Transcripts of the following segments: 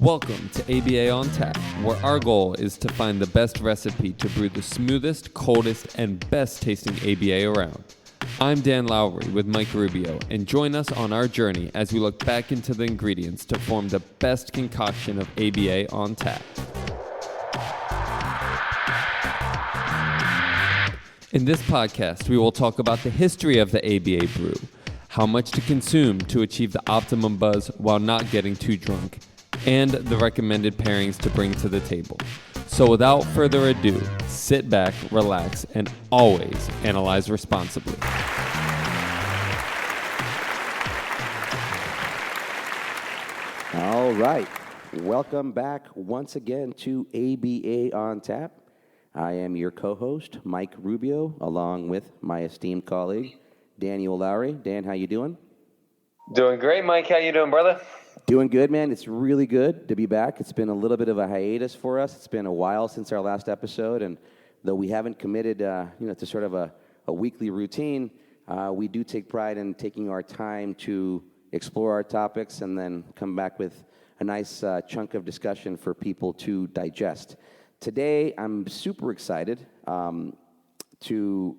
Welcome to ABA on Tap, where our goal is to find the best recipe to brew the smoothest, coldest, and best tasting ABA around. I'm Dan Lowry with Mike Rubio, and join us on our journey as we look back into the ingredients to form the best concoction of ABA on tap. In this podcast, we will talk about the history of the ABA brew, how much to consume to achieve the optimum buzz while not getting too drunk, and the recommended pairings to bring to the table. So without further ado, sit back, relax, and always analyze responsibly. All right. Welcome back once again to ABA on Tap. I am your co-host, Mike Rubio, along with my esteemed colleague, Daniel Lowry. Dan, how you doing? Doing great, Mike. How you doing, brother? Doing good, man. It's really good to be back. It's been a little bit of a hiatus for us. It's been a while since our last episode, and though we haven't committed, to sort of a weekly routine, we do take pride in taking our time to explore our topics and then come back with a nice chunk of discussion for people to digest. Today, I'm super excited to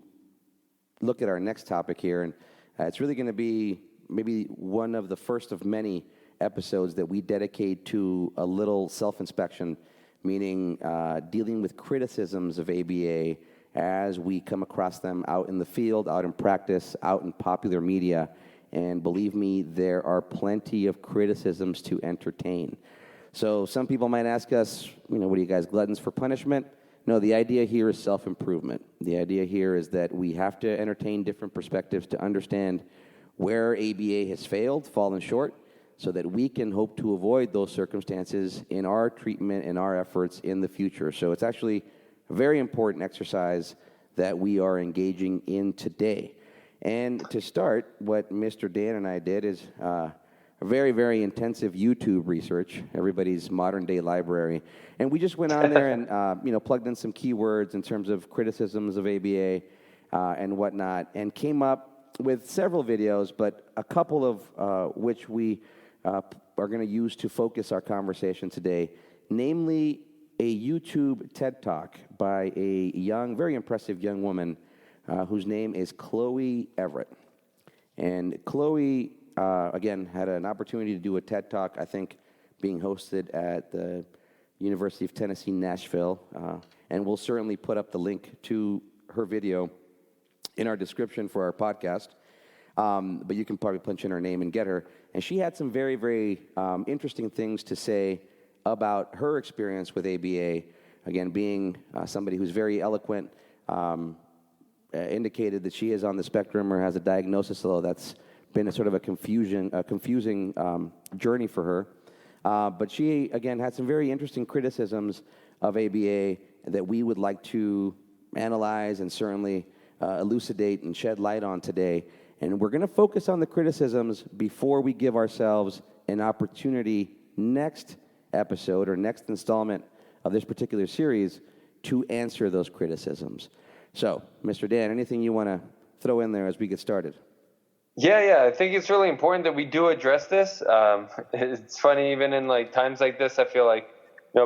look at our next topic here, and it's really going to be maybe one of the first of many episodes that we dedicate to a little self-inspection, meaning dealing with criticisms of ABA as we come across them out in the field, out in practice, out in popular media. And believe me, there are plenty of criticisms to entertain. So some people might ask us, what are you guys, gluttons for punishment? No, the idea here is self-improvement. The idea here is that we have to entertain different perspectives to understand where ABA has failed, fallen short, so that we can hope to avoid those circumstances in our treatment and our efforts in the future. So it's actually a very important exercise that we are engaging in today. And to start, what Mr. Dan and I did is a very, very intensive YouTube research, everybody's modern-day library. And we just went on there and plugged in some keywords in terms of criticisms of ABA and whatnot, and came up with several videos, but a couple of which we are going to use to focus our conversation today, namely a YouTube TED Talk by a young, very impressive young woman whose name is Chloe Everett. And Chloe, again, had an opportunity to do a TED Talk, I think, being hosted at the University of Tennessee, Nashville. And we'll certainly put up the link to her video in our description for our podcast. But you can probably punch in her name and get her. And she had some very, very interesting things to say about her experience with ABA. Again, being somebody who's very eloquent, indicated that she is on the spectrum or has a diagnosis, although that's been a sort of a confusing journey for her. But she, again, had some very interesting criticisms of ABA that we would like to analyze and certainly elucidate and shed light on today. And we're going to focus on the criticisms before we give ourselves an opportunity next episode or next installment of this particular series to answer those criticisms. So, Mr. Dan, anything you want to throw in there as we get started? Yeah. I think it's really important that we do address this. It's funny, even in times like this, I feel like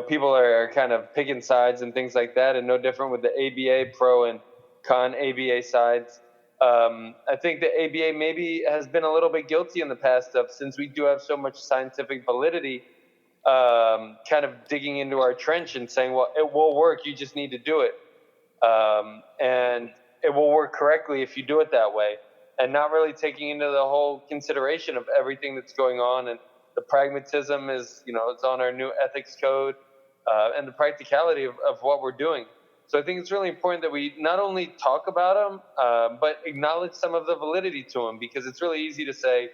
people are kind of picking sides and things like that, and no different with the ABA pro and con ABA sides. I think the ABA maybe has been a little bit guilty in the past of, since we do have so much scientific validity, kind of digging into our trench and saying, well, it will work, you just need to do it. And it will work correctly if you do it that way, and not really taking into the whole consideration of everything that's going on. And the pragmatism is, it's on our new ethics code, and the practicality of what we're doing. So I think it's really important that we not only talk about them, but acknowledge some of the validity to them, because it's really easy to say,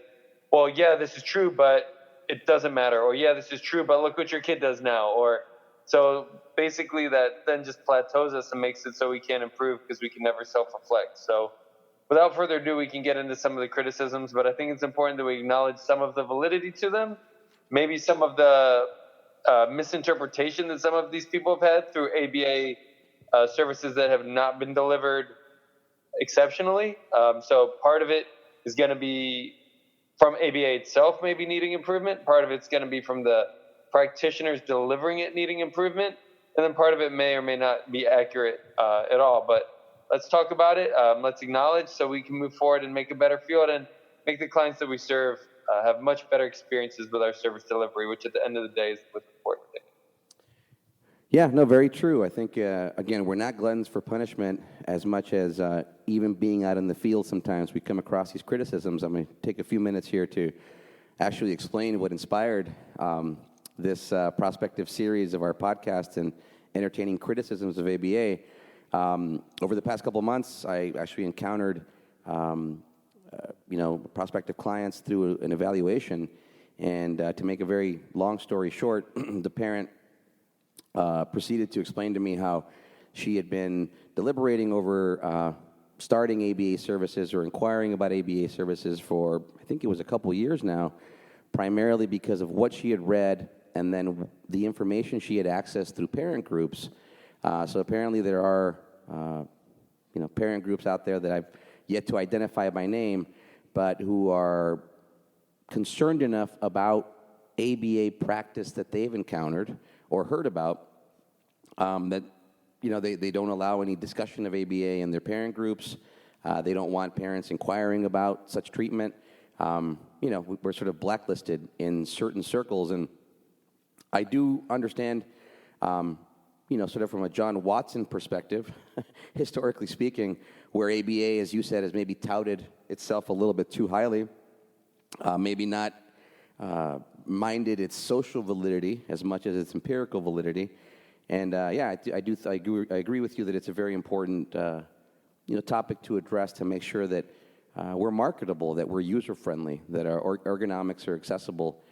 well, yeah, this is true, but it doesn't matter. Or, yeah, this is true, but look what your kid does now. Or so basically that then just plateaus us and makes it so we can't improve because we can never self-reflect. So without further ado, we can get into some of the criticisms, but I think it's important that we acknowledge some of the validity to them, maybe some of the misinterpretation that some of these people have had through ABA services that have not been delivered exceptionally. So part of it is going to be from ABA itself maybe needing improvement. Part of it's going to be from the practitioners delivering it needing improvement, and then part of it may or may not be accurate at all. But let's talk about it. Let's acknowledge so we can move forward and make a better field and make the clients that we serve have much better experiences with our service delivery, which at the end of the day is the most important thing. Yeah, no, very true. I think, again, we're not gluttons for punishment as much as even being out in the field sometimes we come across these criticisms. I'm going to take a few minutes here to actually explain what inspired this prospective series of our podcast and entertaining criticisms of ABA. Over the past couple of months, I actually encountered, prospective clients through an evaluation. And to make a very long story short, the parent proceeded to explain to me how she had been deliberating over starting ABA services or inquiring about ABA services for, I think it was a couple years now, primarily because of what she had read and then the information she had accessed through parent groups. So apparently there are, parent groups out there that I've yet to identify by name, but who are concerned enough about ABA practice that they've encountered or heard about that, they don't allow any discussion of ABA in their parent groups. They don't want parents inquiring about such treatment. We're sort of blacklisted in certain circles, and I do understand, sort of from a John Watson perspective, historically speaking, where ABA, as you said, has maybe touted itself a little bit too highly, maybe not minded its social validity as much as its empirical validity. And I agree with you that it's a very important topic to address to make sure that we're marketable, that we're user-friendly, that our ergonomics are accessible,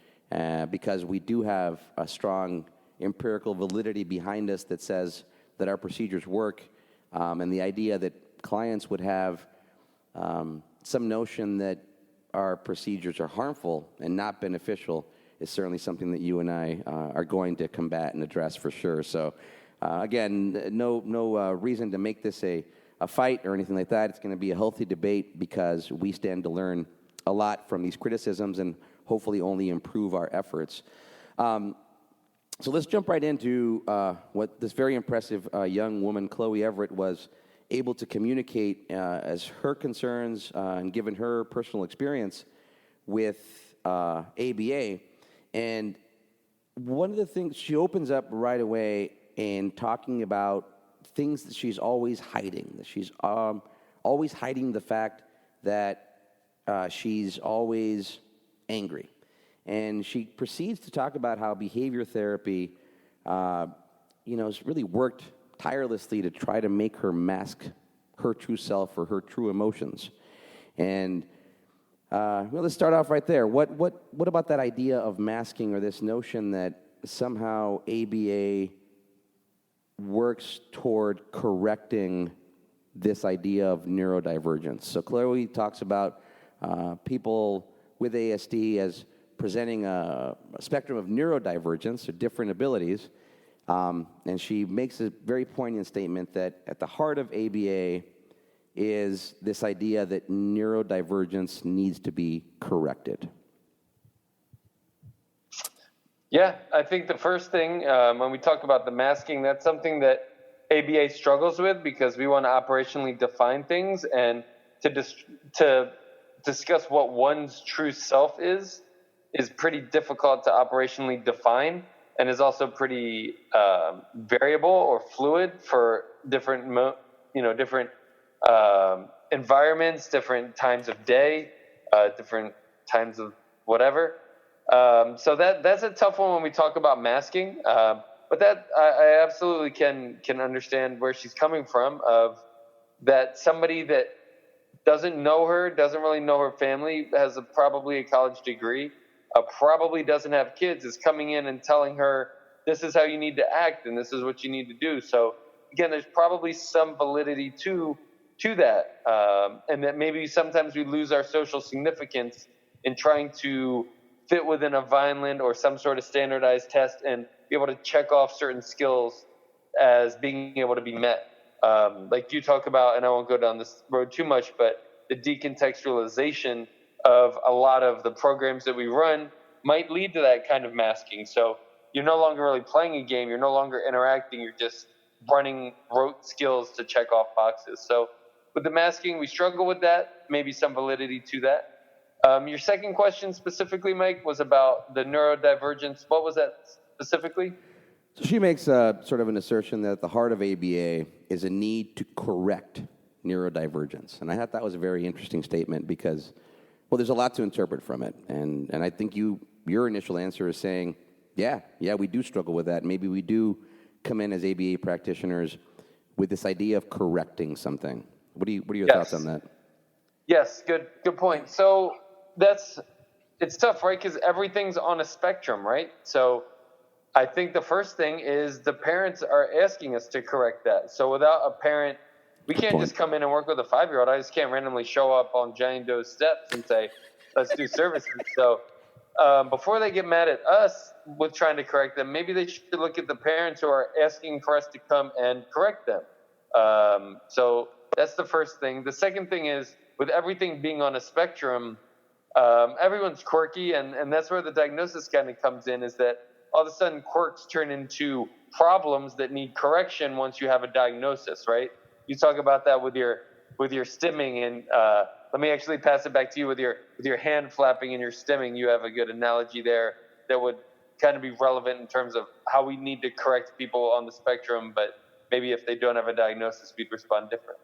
because we do have a strong empirical validity behind us that says that our procedures work, and the idea that clients would have some notion that our procedures are harmful and not beneficial is certainly something that you and I are going to combat and address for sure. So, again, no reason to make this a fight or anything like that. It's going to be a healthy debate because we stand to learn a lot from these criticisms and hopefully only improve our efforts. So let's jump right into what this very impressive young woman, Chloe Everett, was able to communicate as her concerns and given her personal experience with ABA. And one of the things, she opens up right away in talking about things that she's always hiding, that she's always hiding the fact that she's always angry. And she proceeds to talk about how behavior therapy, has really worked tirelessly to try to make her mask her true self or her true emotions. And let's start off right there. What about that idea of masking or this notion that somehow ABA works toward correcting this idea of neurodivergence? So Chloe talks about people with ASD as presenting a spectrum of neurodivergence or different abilities, and she makes a very poignant statement that at the heart of ABA is this idea that neurodivergence needs to be corrected. Yeah, I think the first thing, when we talk about the masking, that's something that ABA struggles with because we want to operationally define things, and to discuss what one's true self is pretty difficult to operationally define, and is also pretty variable or fluid for different environments, different times of day, different times of whatever. So that's a tough one when we talk about masking. But that I absolutely can understand where she's coming from, of that somebody that doesn't know her, doesn't really know her family, has probably a college degree, probably doesn't have kids, is coming in and telling her, this is how you need to act and this is what you need to do. So again, there's probably some validity to that, and that maybe sometimes we lose our social significance in trying to fit within a Vineland or some sort of standardized test and be able to check off certain skills as being able to be met. Like you talk about, and I won't go down this road too much, but the decontextualization of a lot of the programs that we run might lead to that kind of masking. So you're no longer really playing a game. You're no longer interacting. You're just running rote skills to check off boxes. So with the masking, we struggle with that. Maybe some validity to that. Your second question specifically, Mike, was about the neurodivergence. What was that specifically? So she makes sort of an assertion that at the heart of ABA is a need to correct neurodivergence. And I thought that was a very interesting statement because, well, there's a lot to interpret from it. And I think your initial answer is saying, yeah, we do struggle with that. Maybe we do come in as ABA practitioners with this idea of correcting something. What are your thoughts on that? Yes, good point. So it's tough, right? Because everything's on a spectrum, right? So I think the first thing is the parents are asking us to correct that. So without a parent, we can't just come in and work with a 5-year-old. I just can't randomly show up on Jane Doe's steps and say, let's do services. So before they get mad at us with trying to correct them, maybe they should look at the parents who are asking for us to come and correct them. So that's the first thing. The second thing is, with everything being on a spectrum, everyone's quirky, and that's where the diagnosis kind of comes in, is that all of a sudden quirks turn into problems that need correction once you have a diagnosis, right? You talk about that with your stimming, and let me actually pass it back to you with your hand flapping and your stimming. You have a good analogy there that would kind of be relevant in terms of how we need to correct people on the spectrum, but maybe if they don't have a diagnosis, we'd respond different.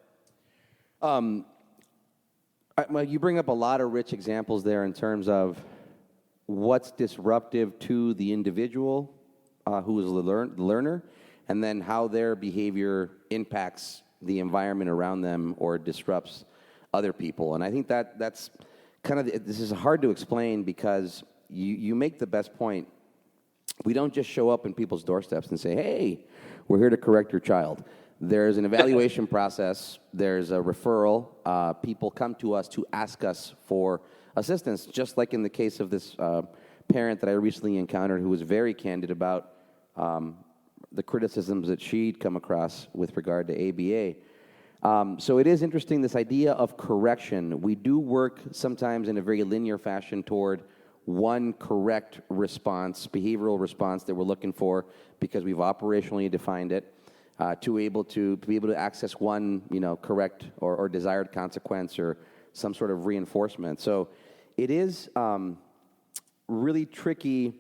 Well, you bring up a lot of rich examples there in terms of what's disruptive to the individual who is the learner, and then how their behavior impacts the environment around them or disrupts other people. And I think that's kind of, this is hard to explain because you make the best point. We don't just show up in people's doorsteps and say, hey, we're here to correct your child. There's an evaluation process. There's a referral. People come to us to ask us for assistance, just like in the case of this parent that I recently encountered who was very candid about the criticisms that she'd come across with regard to ABA. So it is interesting, this idea of correction. We do work sometimes in a very linear fashion toward one correct response, behavioral response that we're looking for because we've operationally defined it. To be able to access one, correct or desired consequence or some sort of reinforcement. So it is really tricky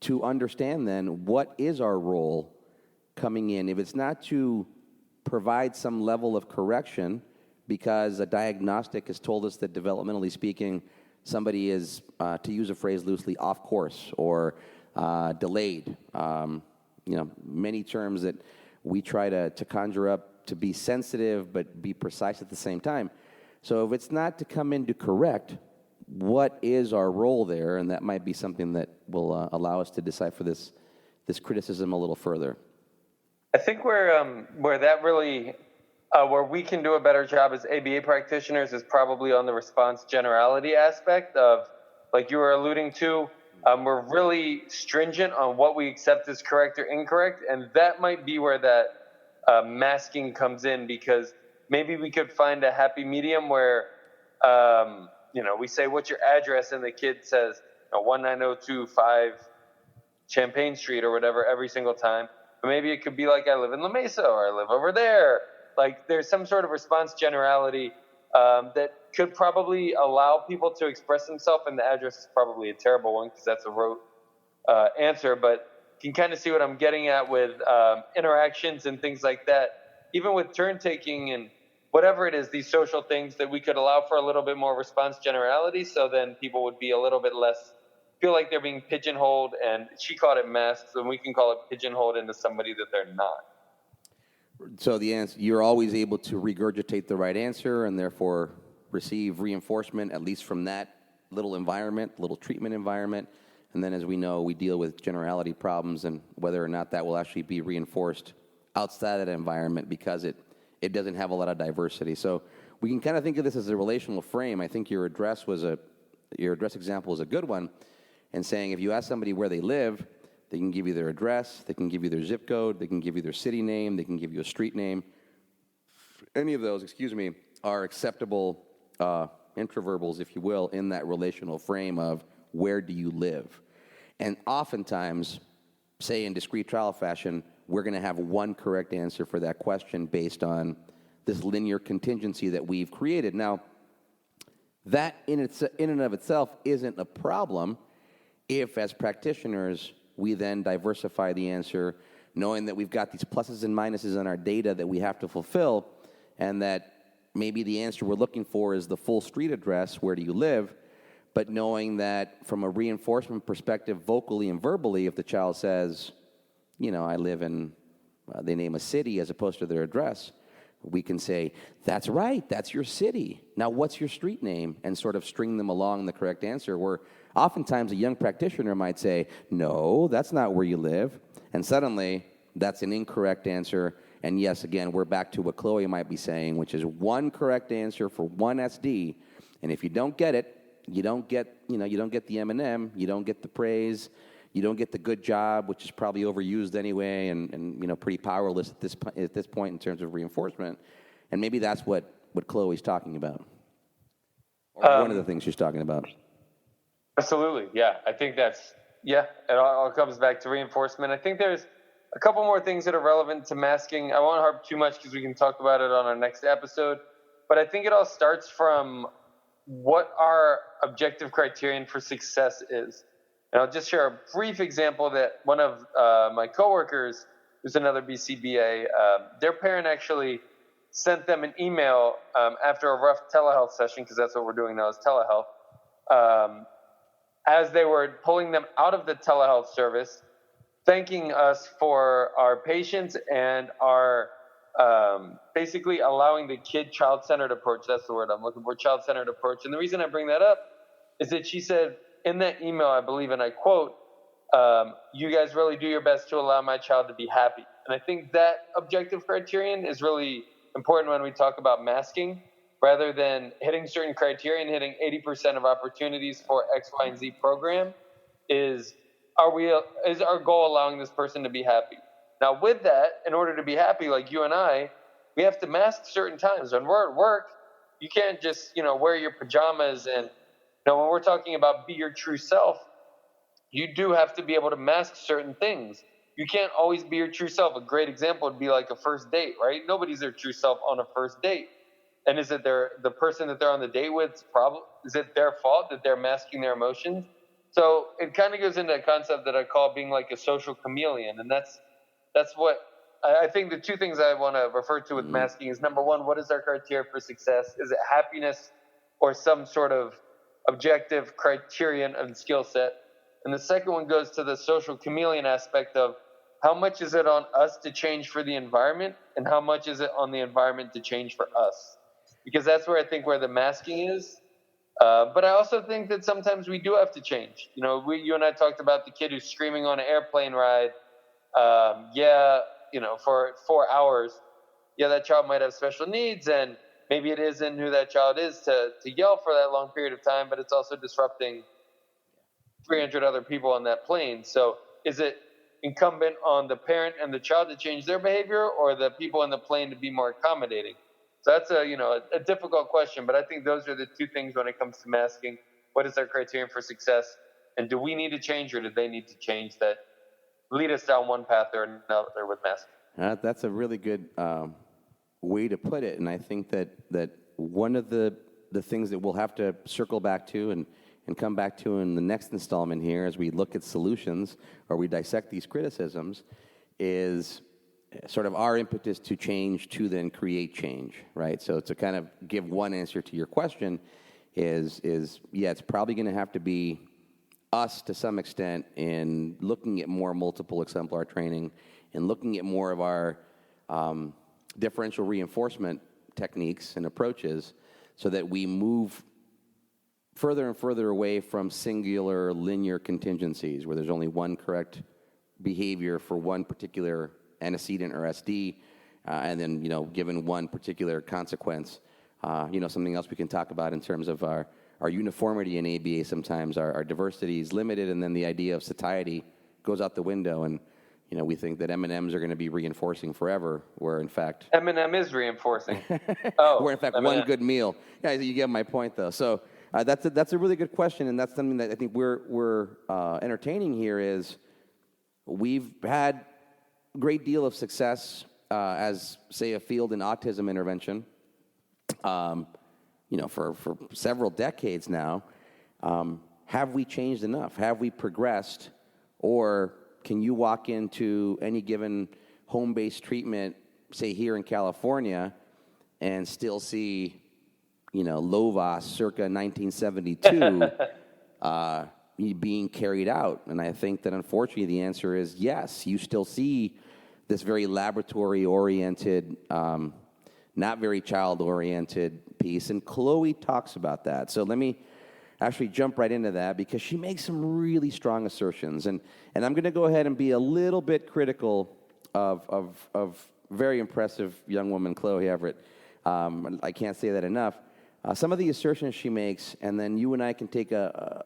to understand then what is our role coming in. If it's not to provide some level of correction because a diagnostic has told us that developmentally speaking, somebody is, to use a phrase loosely, off course or delayed. Many terms that we try to conjure up to be sensitive but be precise at the same time. So if it's not to come in to correct, what is our role there? And that might be something that will allow us to decipher this criticism a little further. I think where that really, where we can do a better job as ABA practitioners is probably on the response generality aspect of, like you were alluding to, we're really stringent on what we accept as correct or incorrect, and that might be where that masking comes in, because maybe we could find a happy medium where, we say, what's your address? And the kid says, 19025 Champagne Street or whatever every single time. But maybe it could be like, I live in La Mesa or I live over there. Like there's some sort of response generality that could probably allow people to express themselves, and the address is probably a terrible one because that's a rote answer, but you can kind of see what I'm getting at with interactions and things like that. Even with turn taking and whatever it is, these social things that we could allow for a little bit more response generality, so then people would be a little bit less, feel like they're being pigeonholed, and she called it masks, and we can call it pigeonholed into somebody that they're not. So the answer, you're always able to regurgitate the right answer and therefore receive reinforcement, at least from that little treatment environment. And then, as we know, we deal with generality problems and whether or not that will actually be reinforced outside of that environment because it doesn't have a lot of diversity. So we can kind of think of this as a relational frame. I think your address example is a good one, and saying if you ask somebody where they live, they can give you their address, they can give you their zip code, they can give you their city name, they can give you a street name. Any of those, are acceptable intraverbals, if you will, in that relational frame of where do you live. And oftentimes, say in discrete trial fashion, we're going to have one correct answer for that question based on this linear contingency that we've created. Now, that in and of itself isn't a problem if, as practitioners, we then diversify the answer, knowing that we've got these pluses and minuses on our data that we have to fulfill, and that maybe the answer we're looking for is the full street address, where do you live, but knowing that from a reinforcement perspective, vocally and verbally, if the child says, I live in, they name a city as opposed to their address, we can say, that's right, that's your city. Now, what's your street name? And sort of string them along the correct answer, where oftentimes a young practitioner might say, no, that's not where you live. And suddenly, that's an incorrect answer. And yes, again, we're back to what Chloe might be saying, which is one correct answer for one SD. And if you don't get it, you don't get the M&M, you don't get the praise, you don't get the good job, which is probably overused anyway, and pretty powerless at this point in terms of reinforcement. And maybe that's what Chloe's talking about, or one of the things she's talking about. Absolutely, yeah. I think it all comes back to reinforcement. I think there's a couple more things that are relevant to masking. I won't harp too much because we can talk about it on our next episode. But I think it all starts from what our objective criterion for success is. And I'll just share a brief example that one of my coworkers, who's another BCBA, their parent actually sent them an email after a rough telehealth session, because that's what we're doing now is telehealth, as they were pulling them out of the telehealth service, thanking us for our patience and our basically allowing the kid child-centered approach. That's the word I'm looking for, child-centered approach. And the reason I bring that up is that she said in that email, I believe, and I quote, you guys really do your best to allow my child to be happy. And I think that objective criterion is really important when we talk about masking, rather than hitting certain criteria and hitting 80% of opportunities for X, Y, and Z program is our goal allowing this person to be happy? Now, with that, in order to be happy, like you and I, we have to mask certain times. When we're at work, you can't just, wear your pajamas. And when we're talking about be your true self, you do have to be able to mask certain things. You can't always be your true self. A great example would be like a first date, right? Nobody's their true self on a first date. And is it the person that they're on the date with? Is it their fault that they're masking their emotions? So it kind of goes into a concept that I call being like a social chameleon. And that's what I think the two things I want to refer to with masking is, number one, what is our criteria for success? Is it happiness or some sort of objective criterion and skill set? And the second one goes to the social chameleon aspect of how much is it on us to change for the environment and how much is it on the environment to change for us? Because that's where I think where the masking is. But I also think that sometimes we do have to change. You and I talked about the kid who's screaming on an airplane ride. For 4 hours. Yeah, that child might have special needs, and maybe it isn't who that child is to yell for that long period of time, but it's also disrupting 300 other people on that plane. So is it incumbent on the parent and the child to change their behavior, or the people on the plane to be more accommodating? So that's a difficult question, but I think those are the two things when it comes to masking. What is our criterion for success? And do we need to change, or do they need to change that lead us down one path or another with masking? That's a really good way to put it. And I think that one of the things that we'll have to circle back to and come back to in the next installment here as we look at solutions or we dissect these criticisms is sort of our impetus to change to then create change, right? So to kind of give one answer to your question is it's probably going to have to be us to some extent in looking at more multiple exemplar training and looking at more of our differential reinforcement techniques and approaches so that we move further and further away from singular linear contingencies where there's only one correct behavior for one particular antecedent or SD, and then, given one particular consequence. Something else we can talk about in terms of our uniformity in ABA. Sometimes our diversity is limited, and then the idea of satiety goes out the window, and we think that M&Ms are going to be reinforcing forever, where in fact M&M is reinforcing. where in fact M&M. One good meal. Yeah, you get my point though. So That's a really good question, and that's something that I think we're entertaining here. Is we've had a great deal of success as, say, a field in autism intervention, for several decades now. Have we changed enough? Have we progressed? Or can you walk into any given home-based treatment, say here in California, and still see, Lovaas circa 1972 being carried out? And I think that unfortunately the answer is yes. You still see this very laboratory-oriented, not very child-oriented piece. And Chloe talks about that. So let me actually jump right into that because she makes some really strong assertions. And I'm going to go ahead and be a little bit critical of very impressive young woman, Chloe Everett. I can't say that enough. Some of the assertions she makes, and then you and I can take a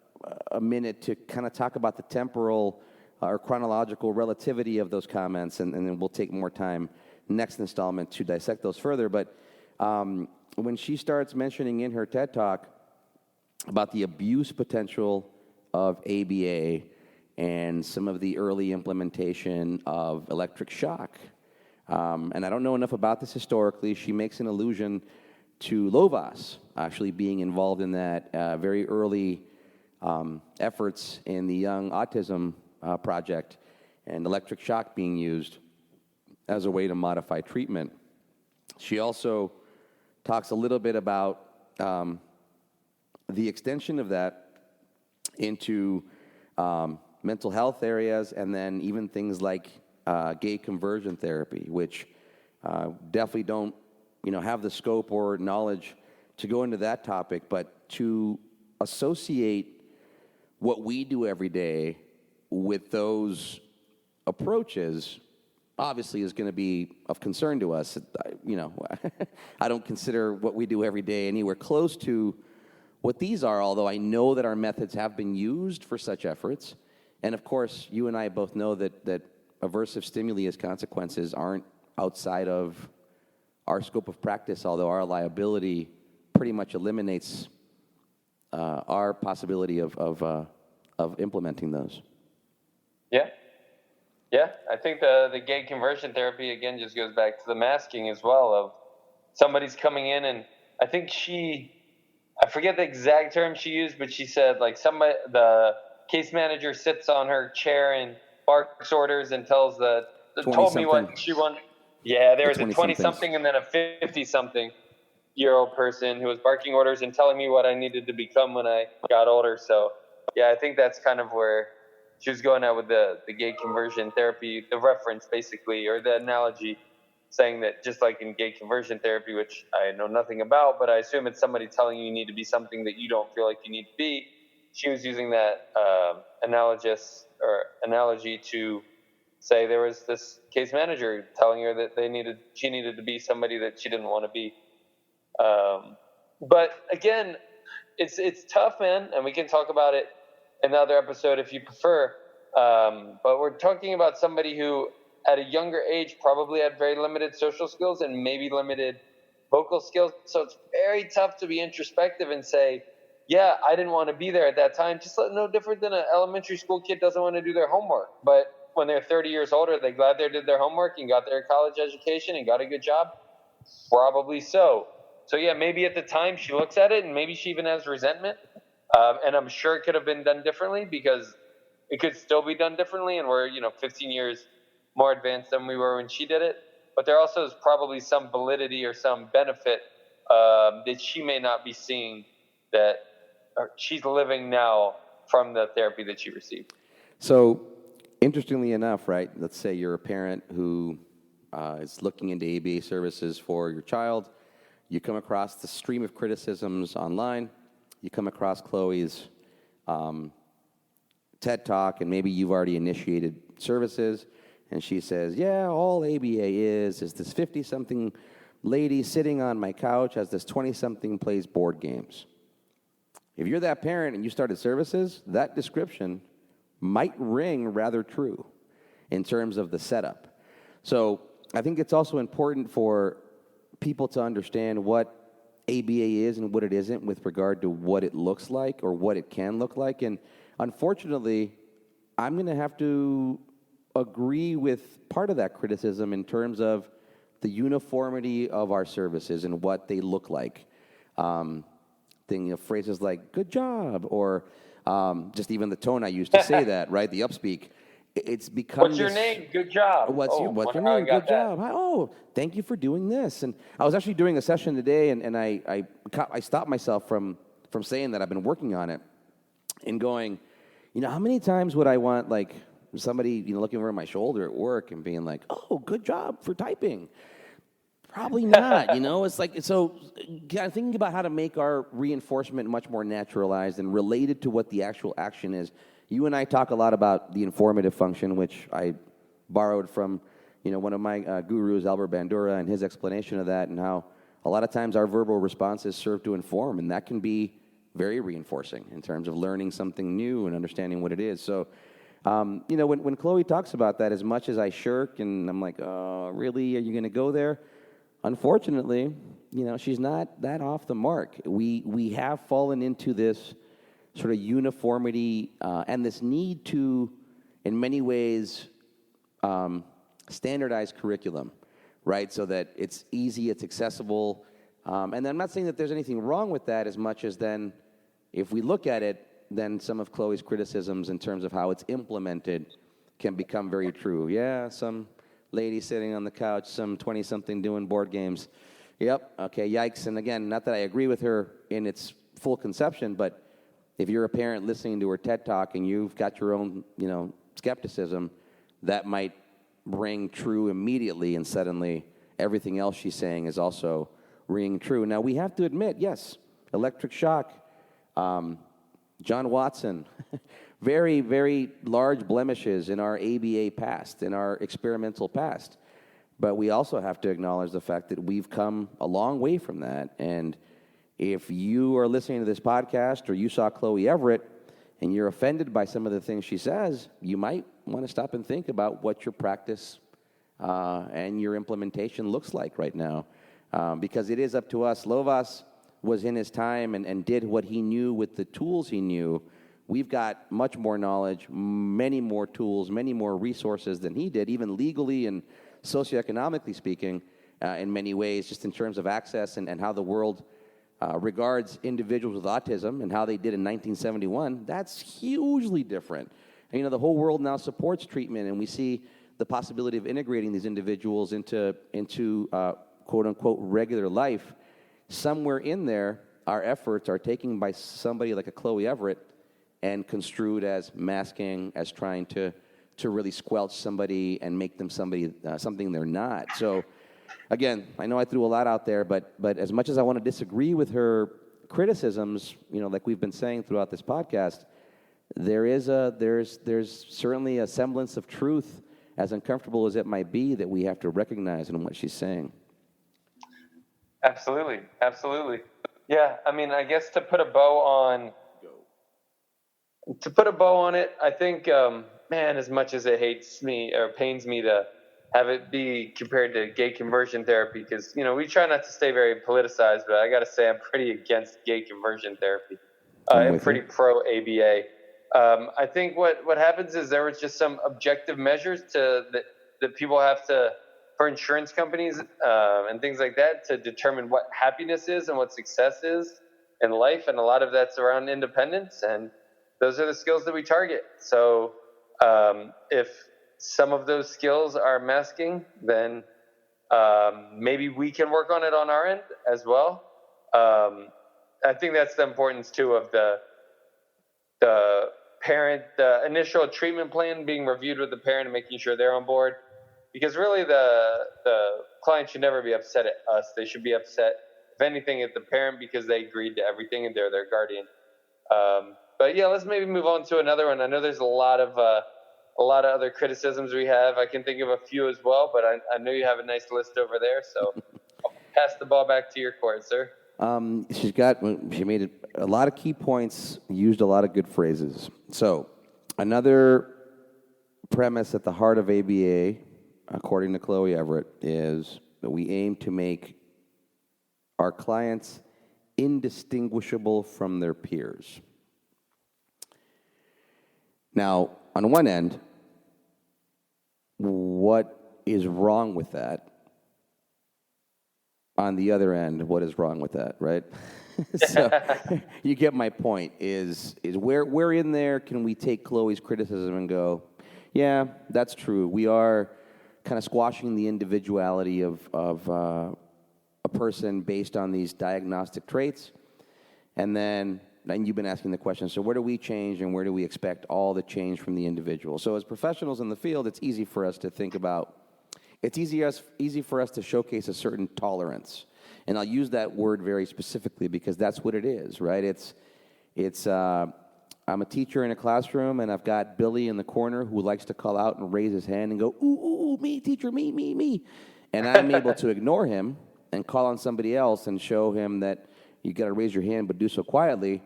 minute to kind of talk about the temporal or chronological relativity of those comments, and then we'll take more time next installment to dissect those further. But when she starts mentioning in her TED Talk about the abuse potential of ABA and some of the early implementation of electric shock, and I don't know enough about this historically, she makes an allusion to Lovaas actually being involved in that very early efforts in the Young Autism Project, and electric shock being used as a way to modify treatment. She also talks a little bit about the extension of that into mental health areas, and then even things like gay conversion therapy, which definitely don't have the scope or knowledge to go into that topic, but to associate what we do every day with those approaches obviously is going to be of concern to us. I don't consider what we do every day anywhere close to what these are, although I know that our methods have been used for such efforts. And of course, you and I both know that aversive stimuli as consequences aren't outside of our scope of practice, although our liability pretty much eliminates our possibility of implementing those. Yeah, I think the gay conversion therapy, again, just goes back to the masking as well of somebody's coming in, and I think I forget the exact term she used, but she said, like, the case manager sits on her chair and barks orders and told me what she wanted. Yeah, there was a 20-something and then a 50-something-year-old person who was barking orders and telling me what I needed to become when I got older. So, yeah, I think that's kind of where she was going at with the gay conversion therapy, the reference basically, or the analogy, saying that just like in gay conversion therapy, which I know nothing about, but I assume it's somebody telling you need to be something that you don't feel like you need to be. She was using that analogy to say there was this case manager telling her that she needed to be somebody that she didn't want to be. But again, it's tough, man, and we can talk about it in another episode if you prefer. But we're talking about somebody who, at a younger age, probably had very limited social skills and maybe limited vocal skills. So it's very tough to be introspective and say, yeah, I didn't want to be there at that time. Just no different than an elementary school kid doesn't want to do their homework. But when they're 30 years older, they're glad they did their homework and got their college education and got a good job? Probably so. So yeah, maybe at the time she looks at it and maybe she even has resentment. And I'm sure it could have been done differently because it could still be done differently. And we're, 15 years more advanced than we were when she did it. But there also is probably some validity or some benefit that she may not be seeing that she's living now from the therapy that she received. So, interestingly enough, right, let's say you're a parent who is looking into ABA services for your child. You come across the stream of criticisms online. You come across Chloe's TED Talk, and maybe you've already initiated services, and she says, yeah, all ABA is this 50-something lady sitting on my couch as this 20-something plays board games. If you're that parent and you started services, that description might ring rather true in terms of the setup. So I think it's also important for people to understand what ABA is and what it isn't with regard to what it looks like or what it can look like. And unfortunately, I'm going to have to agree with part of that criticism in terms of the uniformity of our services and what they look like. Phrases like "good job" or just even the tone I used to say that, right? The upspeak. It's become. What's your name? Good job. What's your name? Good job. Hi, thank you for doing this. And I was actually doing a session today, and I stopped myself from saying that. I've been working on it and going, how many times would I want like somebody looking over my shoulder at work and being like, "Oh, good job for typing." Probably not. It's like, so thinking about how to make our reinforcement much more naturalized and related to what the actual action is. You and I talk a lot about the informative function, which I borrowed from, one of my gurus, Albert Bandura, and his explanation of that, and how a lot of times our verbal responses serve to inform, and that can be very reinforcing in terms of learning something new and understanding what it is. So, when Chloe talks about that, as much as I shirk and I'm like, oh, really, are you going to go there? Unfortunately, she's not that off the mark. We have fallen into this sort of uniformity and this need to, in many ways, standardize curriculum, right? So that it's easy, it's accessible. And I'm not saying that there's anything wrong with that as much as then, if we look at it, then some of Chloe's criticisms in terms of how it's implemented can become very true. Yeah, some lady sitting on the couch, some 20-something doing board games. Yep, okay, yikes. And again, not that I agree with her in its full conception, but if you're a parent listening to her TED Talk and you've got your own, skepticism, that might ring true immediately, and suddenly everything else she's saying is also ringing true. Now, we have to admit, yes, electric shock, John Watson, very, very large blemishes in our ABA past, in our experimental past. But we also have to acknowledge the fact that we've come a long way from that. And if you are listening to this podcast or you saw Chloe Everett and you're offended by some of the things she says, you might want to stop and think about what your practice and your implementation looks like right now. Because it is up to us. Lovas was in his time and did what he knew with the tools he knew. We've got much more knowledge, many more tools, many more resources than he did, even legally and socioeconomically speaking, in many ways, just in terms of access and how the world regards individuals with autism and how they did in 1971. That's hugely different. And, the whole world now supports treatment, and we see the possibility of integrating these individuals into quote-unquote regular life. Somewhere in there, our efforts are taken by somebody like a Chloe Everett and construed as masking, as trying to really squelch somebody and make them something they're not. So, again, I know I threw a lot out there, but as much as I want to disagree with her criticisms, like we've been saying throughout this podcast, there's certainly a semblance of truth, as uncomfortable as it might be, that we have to recognize in what she's saying. Absolutely. Yeah, I guess to put a bow on it, I think, as much as it pains me to have it be compared to gay conversion therapy, because, we try not to stay very politicized, but I got to say I'm pretty against gay conversion therapy. I'm pretty pro-ABA. I think what happens is there was just some objective measures that people have to, for insurance companies and things like that, to determine what happiness is and what success is in life. And a lot of that's around independence. And those are the skills that we target. So if some of those skills are masking, then maybe we can work on it on our end as well. I think that's the importance, too, of the parent, the initial treatment plan being reviewed with the parent and making sure they're on board. Because really the client should never be upset at us. They should be upset, if anything, at the parent, because they agreed to everything and they're their guardian. But yeah, let's maybe move on to another one. I know there's a lot of other criticisms we have. I can think of a few as well, but I know you have a nice list over there. So I'll pass the ball back to your court, sir. She made a lot of key points, used a lot of good phrases. So another premise at the heart of ABA, according to Chloe Everett, is that we aim to make our clients indistinguishable from their peers. Now, on one end, what is wrong with that? On the other end, what is wrong with that, right? So you get my point, is where in there can we take Chloe's criticism and go, yeah, that's true. We are kind of squashing the individuality of a person based on these diagnostic traits. And then you've been asking the question, so where do we change and where do we expect all the change from the individual? So as professionals in the field, it's easy for us to think about, it's easy for us to showcase a certain tolerance. And I'll use that word very specifically because that's what it is, right? I'm a teacher in a classroom, and I've got Billy in the corner who likes to call out and raise his hand and go, ooh, ooh, ooh, me, teacher, me. And I'm able to ignore him and call on somebody else and show him that you got to raise your hand, but do so quietly,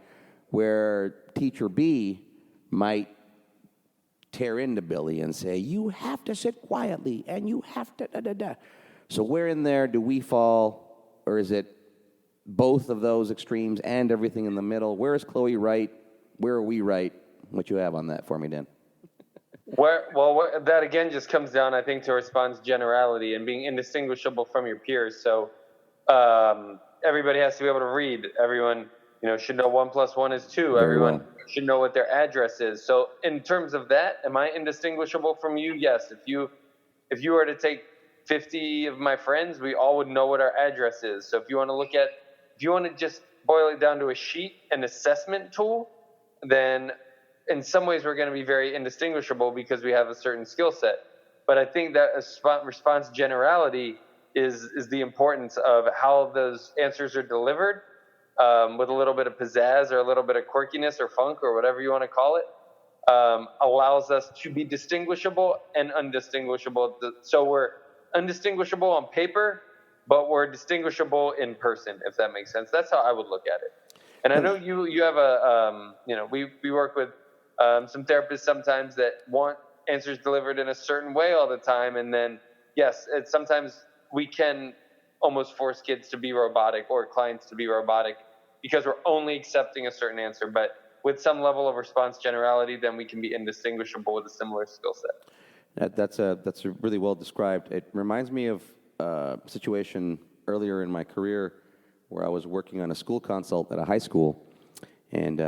where teacher B might tear into Billy and say, you have to sit quietly, and you have to da-da-da. So where in there do we fall, or is it both of those extremes and everything in the middle? Where is Chloe right? Where are we right? What you have on that for me, Dan? That again just comes down, I think, to response generality and being indistinguishable from your peers. So everybody has to be able to read. Everyone, should know 1 + 1 is 2. Very Everyone well. should know what their address is. So in terms of that, am I indistinguishable from you? Yes. If you were to take 50 of my friends, we all would know what our address is. So if you want to just boil it down to a sheet, an assessment tool, then in some ways we're going to be very indistinguishable because we have a certain skill set. But I think that response generality is the importance of how those answers are delivered, with a little bit of pizzazz or a little bit of quirkiness or funk or whatever you want to call it, allows us to be distinguishable and undistinguishable. So we're undistinguishable on paper, but we're distinguishable in person, if that makes sense. That's how I would look at it. And I know you have we work with some therapists sometimes that want answers delivered in a certain way all the time. And then, yes, sometimes we can almost force kids to be robotic or clients to be robotic because we're only accepting a certain answer. But with some level of response generality, then we can be indistinguishable with a similar skill set. That's really well described. It reminds me of a situation earlier in my career where I was working on a school consult at a high school, and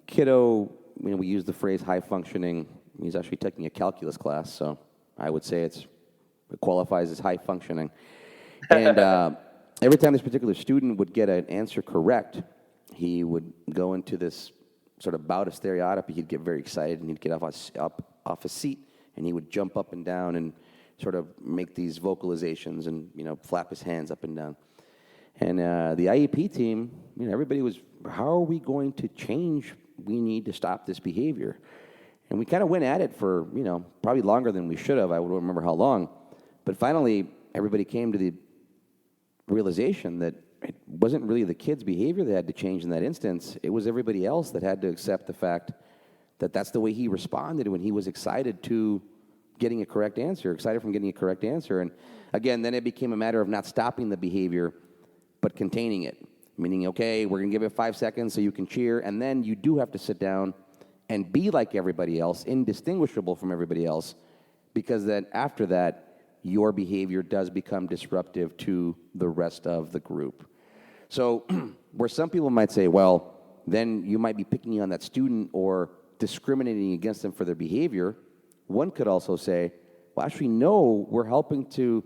kiddo, we use the phrase high functioning. He's actually taking a calculus class, so I would say it qualifies as high functioning. And every time this particular student would get an answer correct, he would go into this sort of bout of stereotypy. He'd get very excited, and he'd get off his seat, and he would jump up and down and sort of make these vocalizations and flap his hands up and down. And the IEP team, everybody was, how are we going to change? We need to stop this behavior. And we kind of went at it for, probably longer than we should have. I don't remember how long. But finally, everybody came to the realization that it wasn't really the kid's behavior that had to change in that instance. It was everybody else that had to accept the fact that that's the way he responded when he was excited to getting a correct answer, excited from getting a correct answer. And again, then it became a matter of not stopping the behavior, but containing it, meaning, okay, we're going to give it 5 seconds so you can cheer, and then you do have to sit down and be like everybody else, indistinguishable from everybody else, because then after that, your behavior does become disruptive to the rest of the group. So where some people might say, well, then you might be picking on that student or discriminating against them for their behavior, one could also say, well, actually, no, we're helping to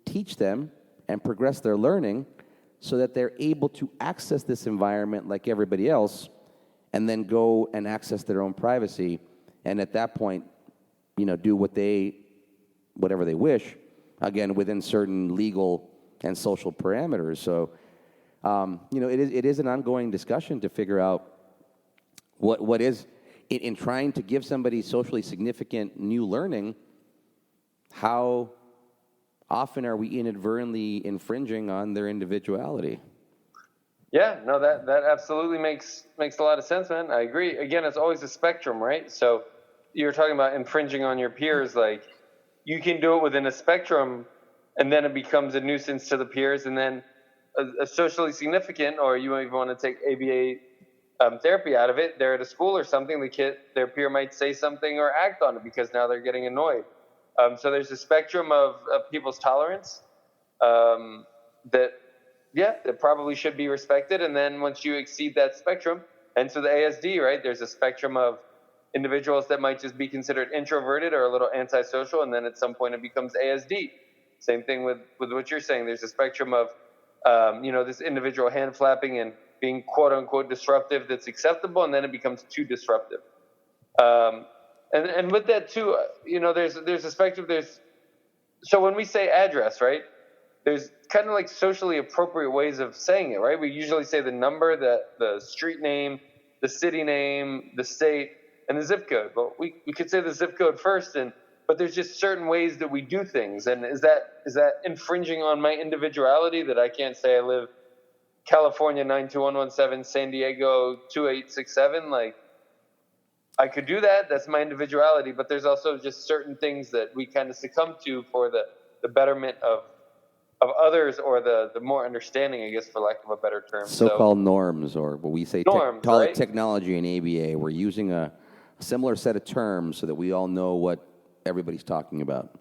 teach them and progress their learning so that they're able to access this environment like everybody else and then go and access their own privacy. And at that point, do whatever they wish, again, within certain legal and social parameters. So, it is an ongoing discussion to figure out what is, in trying to give somebody socially significant new learning, how often are we inadvertently infringing on their individuality? Yeah, no, that absolutely makes a lot of sense, man. I agree. Again, it's always a spectrum, right? So you're talking about infringing on your peers. Like, you can do it within a spectrum, and then it becomes a nuisance to the peers, and then a socially significant, or you even want to take ABA therapy out of it, they're at a school or something, their peer might say something or act on it because now they're getting annoyed. So there's a spectrum of people's tolerance that probably should be respected. And then once you exceed that spectrum, and so the ASD, right, there's a spectrum of individuals that might just be considered introverted or a little antisocial, and then at some point it becomes ASD. Same thing with what you're saying. There's a spectrum of, this individual hand flapping and being quote unquote disruptive that's acceptable, and then it becomes too disruptive. And with that too, there's a spectrum. So when we say address, right, there's kind of like socially appropriate ways of saying it, right? We usually say the number, the street name, the city name, the state, and the zip code. Well, we could say the zip code first, but there's just certain ways that we do things. And is that infringing on my individuality that I can't say I live California 92117, San Diego 2867? Like, I could do that. That's my individuality. But there's also just certain things that we kind of succumb to for the betterment of others, or the more understanding, I guess, for lack of a better term. So-called norms, or what we say, norms, call right? it technology in ABA. We're using a similar set of terms so that we all know what everybody's talking about.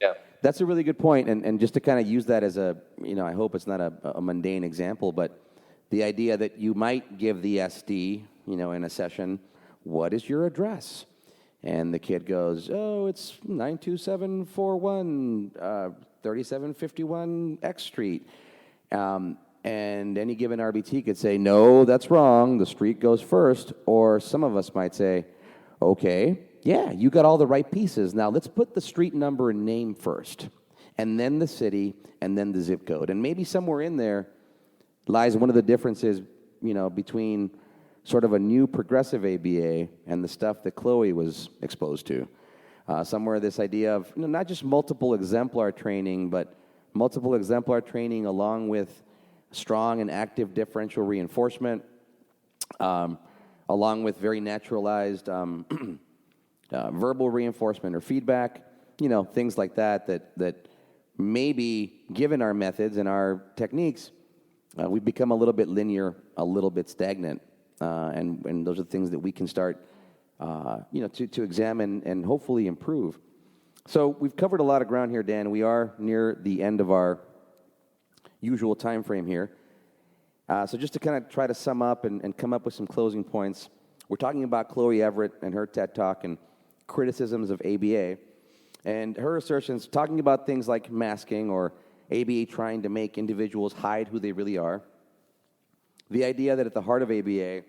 Yeah. That's a really good point. And just to kind of use that as I hope it's not a mundane example, but the idea that you might give the SD, in a session, what is your address? And the kid goes, oh, it's 92741 3751 X Street. And any given RBT could say, no, that's wrong. The street goes first. Or some of us might say, okay, yeah, you got all the right pieces. Now let's put the street number and name first, and then the city, and then the zip code. And maybe somewhere in there lies one of the differences, between sort of a new progressive ABA and the stuff that Chloe was exposed to. Somewhere this idea of not just multiple exemplar training, but multiple exemplar training along with strong and active differential reinforcement, along with very naturalized verbal reinforcement or feedback, things like that maybe, given our methods and our techniques, we've become a little bit linear, a little bit stagnant, and those are things that we can start to examine and hopefully improve. So we've covered a lot of ground here, Dan. We are near the end of our usual time frame here. So just to kind of try to sum up and come up with some closing points, we're talking about Chloe Everett and her TED Talk and criticisms of ABA, and her assertions talking about things like masking or ABA trying to make individuals hide who they really are. The idea that at the heart of ABA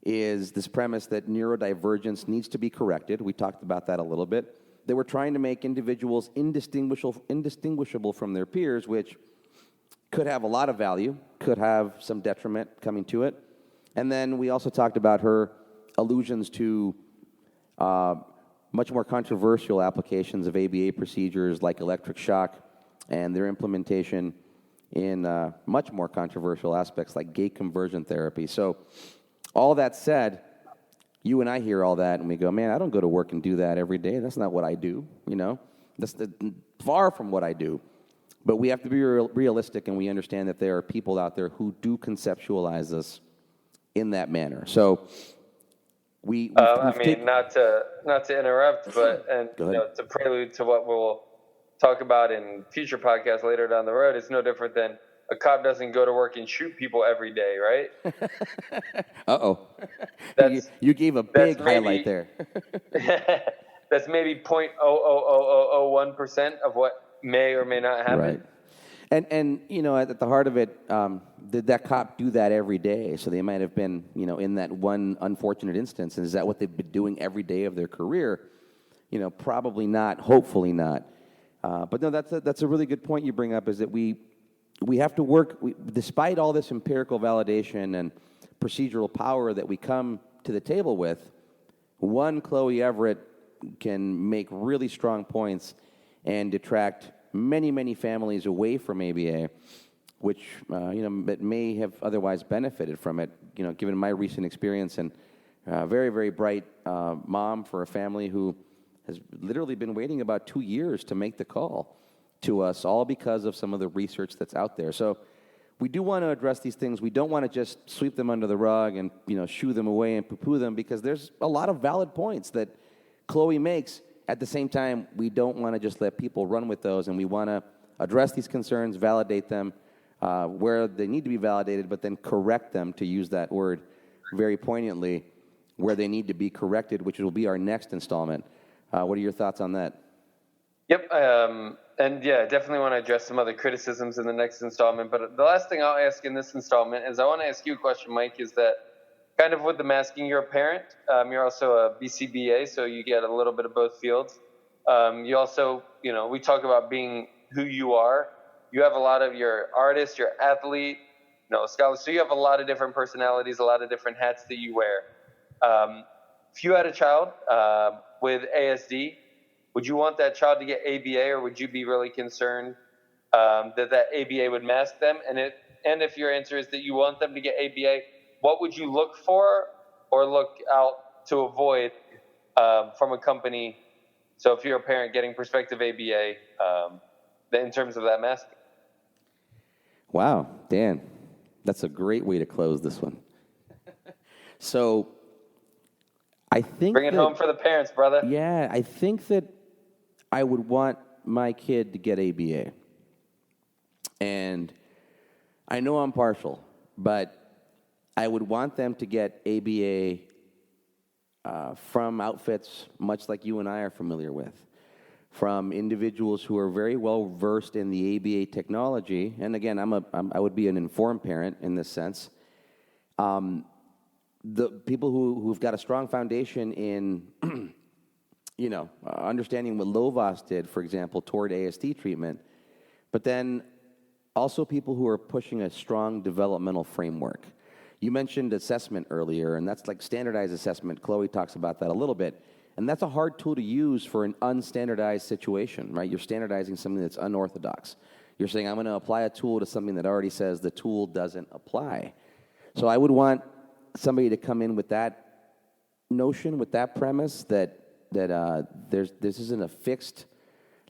is this premise that neurodivergence needs to be corrected. We talked about that a little bit. They were trying to make individuals indistinguishable from their peers, which could have a lot of value, could have some detriment coming to it. And then we also talked about her allusions to much more controversial applications of ABA procedures like electric shock and their implementation in much more controversial aspects like gait conversion therapy. So all that said, you and I hear all that and we go, man, I don't go to work and do that every day. That's not what I do, That's far from what I do. But we have to be realistic, and we understand that there are people out there who do conceptualize this in that manner. So not to interrupt, but to prelude to what we'll talk about in future podcasts later down the road, it's no different than a cop doesn't go to work and shoot people every day, right? Uh-oh. You gave a big highlight there. That's maybe 0.00001% of what may or may not happen. Right. And at the heart of it, did that cop do that every day? So they might have been, in that one unfortunate instance. And is that what they've been doing every day of their career? Probably not. Hopefully not. But no, that's a really good point you bring up, is that we have to work, despite all this empirical validation and procedural power that we come to the table with, Chloe Everett can make really strong points and detract many, many families away from ABA, which, that may have otherwise benefited from it, given my recent experience, and very, very bright mom for a family who has literally been waiting about 2 years to make the call. to us, all because of some of the research that's out there. So we do want to address these things. We don't want to just sweep them under the rug and shoo them away and poo-poo them, because there's a lot of valid points that Chloe makes. At the same time, we don't want to just let people run with those, and we want to address these concerns, validate them where they need to be validated, but then correct them, to use that word very poignantly, where they need to be corrected, which will be our next installment. What are your thoughts on that? Yep. And yeah, definitely want to address some other criticisms in the next installment. But the last thing I'll ask in this installment is, I want to ask you a question, Mike, is that kind of with the masking, you're a parent. You're also a BCBA, so you get a little bit of both fields. You also, we talk about being who you are. You have a lot of your artist, your athlete, scholar. So you have a lot of different personalities, a lot of different hats that you wear. If you had a child with ASD, would you want that child to get ABA, or would you be really concerned that ABA would mask them? And if your answer is that you want them to get ABA, what would you look for or look out to avoid from a company? So if you're a parent getting prospective ABA, in terms of that masking. Wow, Dan, that's a great way to close this one. So I think bring it home for the parents, brother. Yeah, I think that I would want my kid to get ABA. And I know I'm partial, but I would want them to get ABA from outfits much like you and I are familiar with, from individuals who are very well versed in the ABA technology. And again, I would be an informed parent in this sense. The people who've got a strong foundation in, understanding what Lovaas did, for example, toward ASD treatment, but then also people who are pushing a strong developmental framework. You mentioned assessment earlier, and that's like standardized assessment. Chloe talks about that a little bit. And that's a hard tool to use for an unstandardized situation, right? You're standardizing something that's unorthodox. You're saying, I'm going to apply a tool to something that already says the tool doesn't apply. So I would want somebody to come in with that notion, with that premise, that this isn't a fixed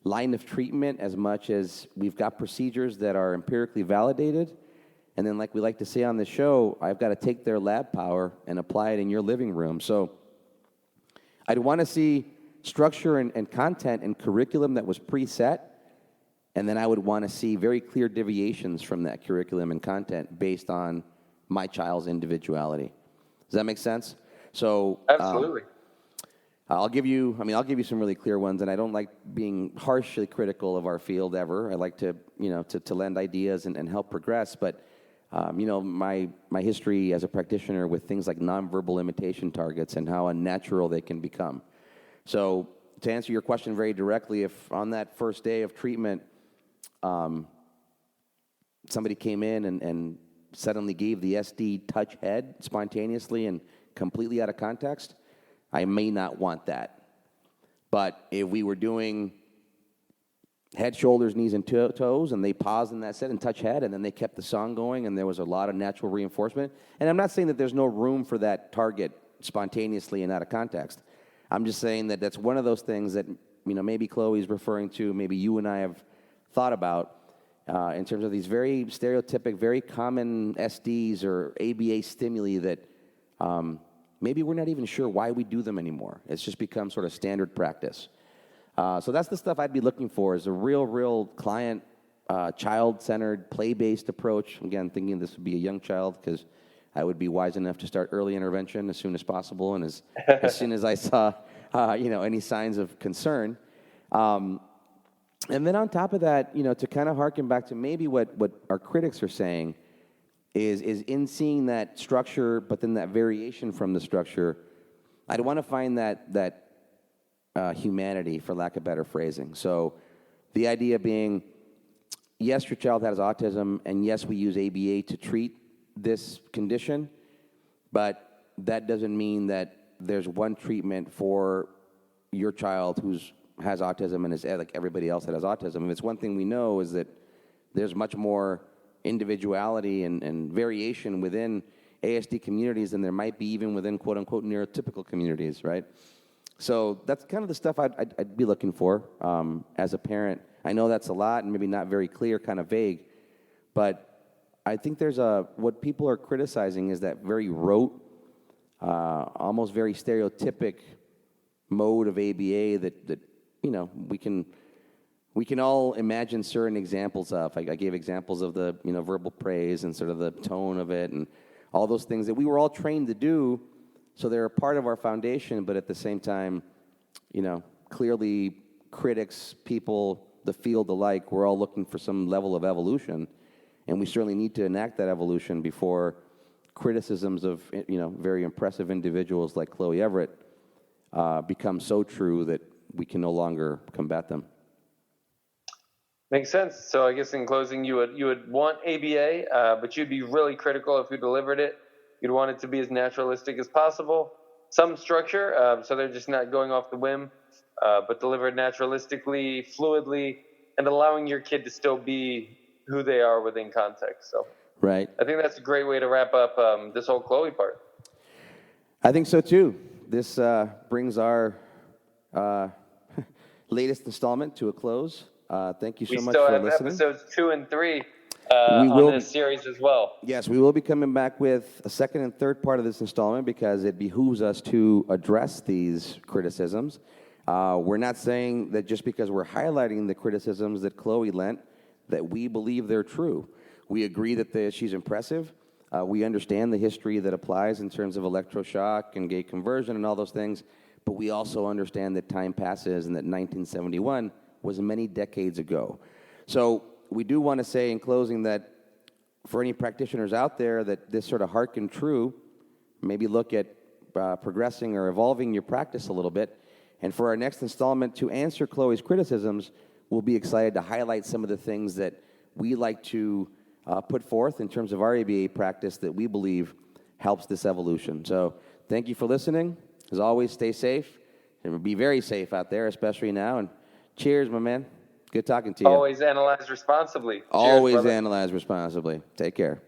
line of treatment as much as we've got procedures that are empirically validated. And then, like we like to say on the show, I've got to take their lab power and apply it in your living room. So I'd want to see structure and content and curriculum that was preset, and then I would want to see very clear deviations from that curriculum and content based on my child's individuality. Does that make sense? So absolutely. I'll give you some really clear ones, and I don't like being harshly critical of our field ever. I like to lend ideas and help progress, but my history as a practitioner with things like nonverbal imitation targets and how unnatural they can become. So to answer your question very directly, if on that first day of treatment, somebody came in and suddenly gave the SD touch head spontaneously and completely out of context, I may not want that. But if we were doing head, shoulders, knees, and toes, and they paused in that set and touch head, and then they kept the song going, and there was a lot of natural reinforcement. And I'm not saying that there's no room for that target spontaneously and out of context. I'm just saying that that's one of those things that maybe Chloe's referring to, maybe you and I have thought about in terms of these very stereotypic, very common SDs or ABA stimuli that maybe we're not even sure why we do them anymore. It's just become sort of standard practice. So that's the stuff I'd be looking for, is a real client, child-centered, play-based approach. Again, thinking this would be a young child, because I would be wise enough to start early intervention as soon as possible, and as soon as I saw, any signs of concern. And then on top of that, to kind of harken back to maybe what our critics are saying, is in seeing that structure, but then that variation from the structure, I'd want to find that humanity, for lack of better phrasing. So the idea being, yes, your child has autism, and yes, we use ABA to treat this condition, but that doesn't mean that there's one treatment for your child who has autism and is like everybody else that has autism. And it's one thing we know is that there's much more individuality and variation within ASD communities than there might be even within quote-unquote neurotypical communities, right? So that's kind of the stuff I'd be looking for as a parent. I know that's a lot and maybe not very clear, kind of vague, but I think what people are criticizing is that very rote, almost very stereotypic mode of ABA that we can all imagine certain examples of. I gave examples of the verbal praise and sort of the tone of it and all those things that we were all trained to do, so they're a part of our foundation, but at the same time, clearly critics, people, the field alike, we're all looking for some level of evolution, and we certainly need to enact that evolution before criticisms of very impressive individuals like Chloe Everett become so true that we can no longer combat them. Makes sense. So I guess in closing, you would want ABA, but you'd be really critical if you delivered it. You'd want it to be as naturalistic as possible. Some structure, so they're just not going off the whim, but delivered naturalistically, fluidly, and allowing your kid to still be who they are within context. So right. I think that's a great way to wrap up this whole Chloe part. I think so too. This brings our latest installment to a close. Thank you so much for listening. We still have episodes 2 and 3 on this series as well. Yes, we will be coming back with a second and third part of this installment because it behooves us to address these criticisms. We're not saying that just because we're highlighting the criticisms that Chloe lent, that we believe they're true. We agree that she's impressive. We understand the history that applies in terms of electroshock and gay conversion and all those things, but we also understand that time passes and that 1971 was many decades ago. So we do want to say in closing that for any practitioners out there that this sort of hearken true, maybe look at progressing or evolving your practice a little bit. And for our next installment, to answer Chloe's criticisms, we'll be excited to highlight some of the things that we like to put forth in terms of our ABA practice that we believe helps this evolution. So thank you for listening. As always, stay safe and be very safe out there, especially now. And cheers, my man. Good talking to you. Always analyze responsibly. Always Cheers, analyze responsibly. Take care.